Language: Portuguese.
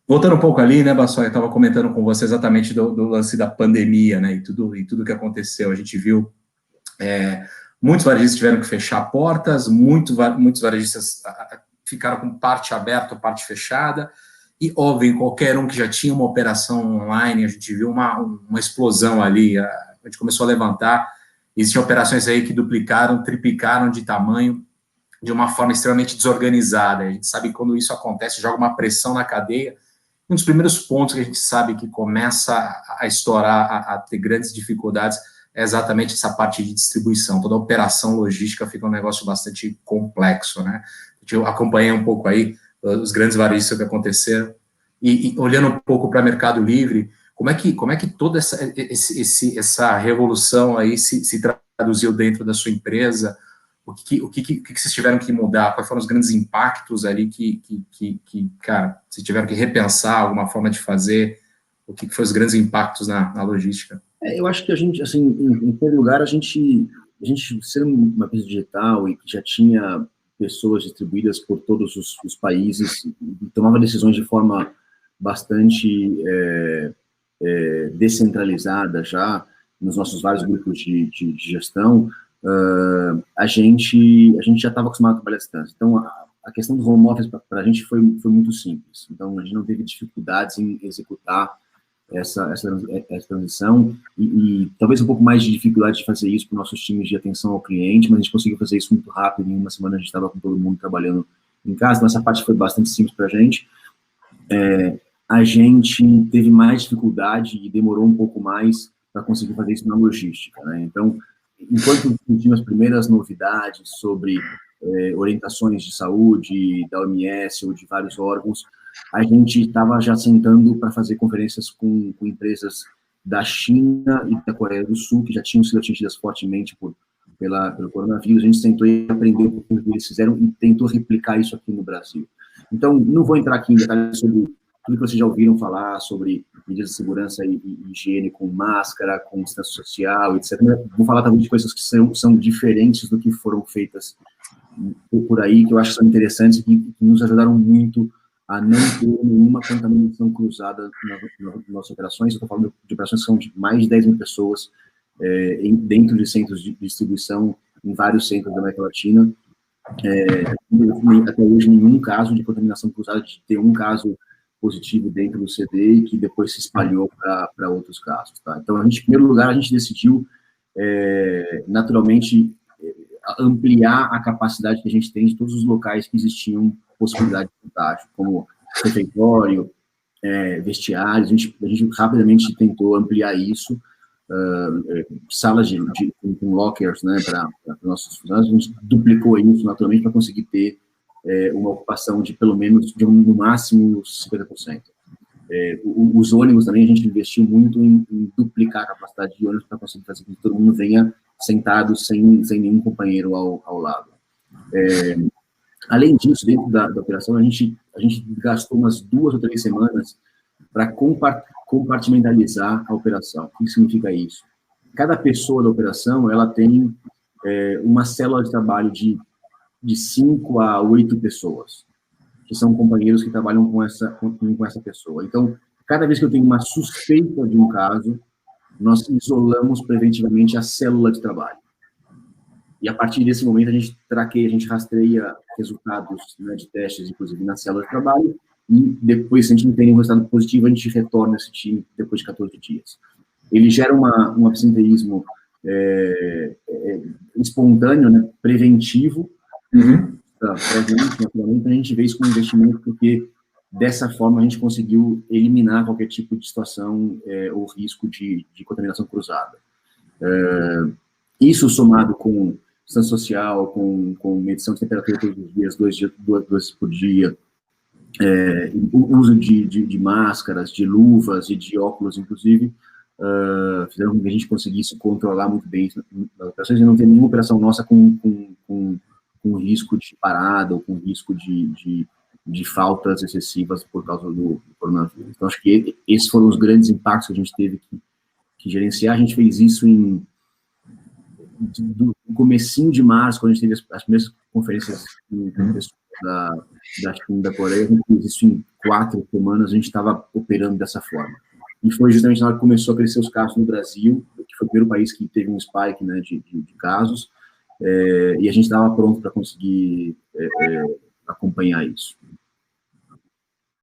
Voltando um pouco ali, né, Bassol, eu estava comentando com você exatamente do lance da pandemia, né, e tudo que aconteceu. A gente viu muitos varejistas tiveram que fechar portas, muitos varejistas ficaram com parte aberta, parte fechada, e, óbvio, qualquer um que já tinha uma operação online, a gente viu uma explosão ali, a gente começou a levantar, existiam operações aí que duplicaram, triplicaram de tamanho, de uma forma extremamente desorganizada. A gente sabe que quando isso acontece, joga uma pressão na cadeia. Um dos primeiros pontos que a gente sabe que começa a estourar, a ter grandes dificuldades, é exatamente essa parte de distribuição. Toda a operação logística fica um negócio bastante complexo, né? Eu acompanhei um pouco aí os grandes varejistas que aconteceram, e olhando um pouco para o Mercado Livre, como é que toda essa revolução aí se traduziu dentro da sua empresa? O que vocês tiveram que mudar? Quais foram os grandes impactos ali cara, vocês tiveram que repensar alguma forma de fazer? O que foram os grandes impactos na logística? Eu acho que a gente, assim, em primeiro lugar, a gente sendo uma empresa digital e que já tinha pessoas distribuídas por todos os países, e tomava decisões de forma bastante descentralizada já, nos nossos vários grupos de gestão, a gente já estava acostumado a trabalhar à distância. Então, a questão do home office para a gente foi muito simples. Então, a gente não teve dificuldades em executar essa transição e talvez um pouco mais de dificuldade de fazer isso para os nossos times de atenção ao cliente, mas a gente conseguiu fazer isso muito rápido. Em uma semana a gente estava com todo mundo trabalhando em casa, então essa parte foi bastante simples para a gente. A gente teve mais dificuldade e demorou um pouco mais para conseguir fazer isso na logística, né? Então, enquanto tínhamos as primeiras novidades sobre orientações de saúde, da OMS ou de vários órgãos, a gente estava já sentando para fazer conferências com empresas da China e da Coreia do Sul, que já tinham sido atingidas fortemente pelo coronavírus. A gente tentou aprender o que eles fizeram e tentou replicar isso aqui no Brasil. Então, não vou entrar aqui em detalhes sobre tudo que vocês já ouviram falar sobre medidas de segurança e higiene com máscara, com distância social, etc. Vou falar também de coisas que são diferentes do que foram feitas por aí, que eu acho que são interessantes e que nos ajudaram muito a não ter nenhuma contaminação cruzada nas nossas operações. Eu estou falando de operações que são de mais de 10 mil pessoas dentro de centros de distribuição em vários centros da América Latina. Até hoje, nenhum caso de contaminação cruzada, de ter um caso positivo dentro do CD e que depois se espalhou para outros casos. Tá? Então, em primeiro lugar, a gente decidiu, naturalmente, ampliar a capacidade que a gente tem de todos os locais que existiam possibilidade de contágio, como refeitório, vestiários. A gente rapidamente tentou ampliar isso, salas com lockers, né, para nossos funcionários. A gente duplicou isso naturalmente para conseguir ter uma ocupação de pelo menos, no máximo, 50%. Os ônibus também, a gente investiu muito em duplicar a capacidade de ônibus para conseguir fazer com que todo mundo venha sentado sem nenhum companheiro ao lado. Além disso, dentro da operação, a gente gastou umas 2 ou 3 semanas para compartimentalizar a operação. O que significa isso? Cada pessoa da operação, ela tem uma célula de trabalho de 5 a 8 pessoas, que são companheiros que trabalham com essa pessoa. Então, cada vez que eu tenho uma suspeita de um caso, nós isolamos preventivamente a célula de trabalho. E a partir desse momento, a gente rastreia resultados, né, de testes, inclusive na célula de trabalho, e depois, se a gente não tem nenhum resultado positivo, a gente retorna esse time depois de 14 dias. Ele gera um absenteísmo espontâneo, né, preventivo, para a gente, naturalmente, a gente vê isso como investimento, porque dessa forma a gente conseguiu eliminar qualquer tipo de situação ou risco de contaminação cruzada. Isso somado com distância social, com medição de temperatura todos os dias, 2 vezes por dia, o uso de máscaras, de luvas e de óculos, inclusive, fizeram com que a gente conseguisse controlar muito bem as operações e não ter nenhuma operação nossa com risco de parada ou com risco de faltas excessivas por causa do coronavírus. Então, acho que esses foram os grandes impactos que a gente teve que gerenciar. A gente fez isso do comecinho de março, quando a gente teve as primeiras conferências com pessoas da China e da Coreia. A gente fez isso em 4 semanas a gente estava operando dessa forma. E foi justamente na hora que começou a crescer os casos no Brasil, que foi o primeiro país que teve um spike, né, de casos, e a gente estava pronto para conseguir acompanhar isso.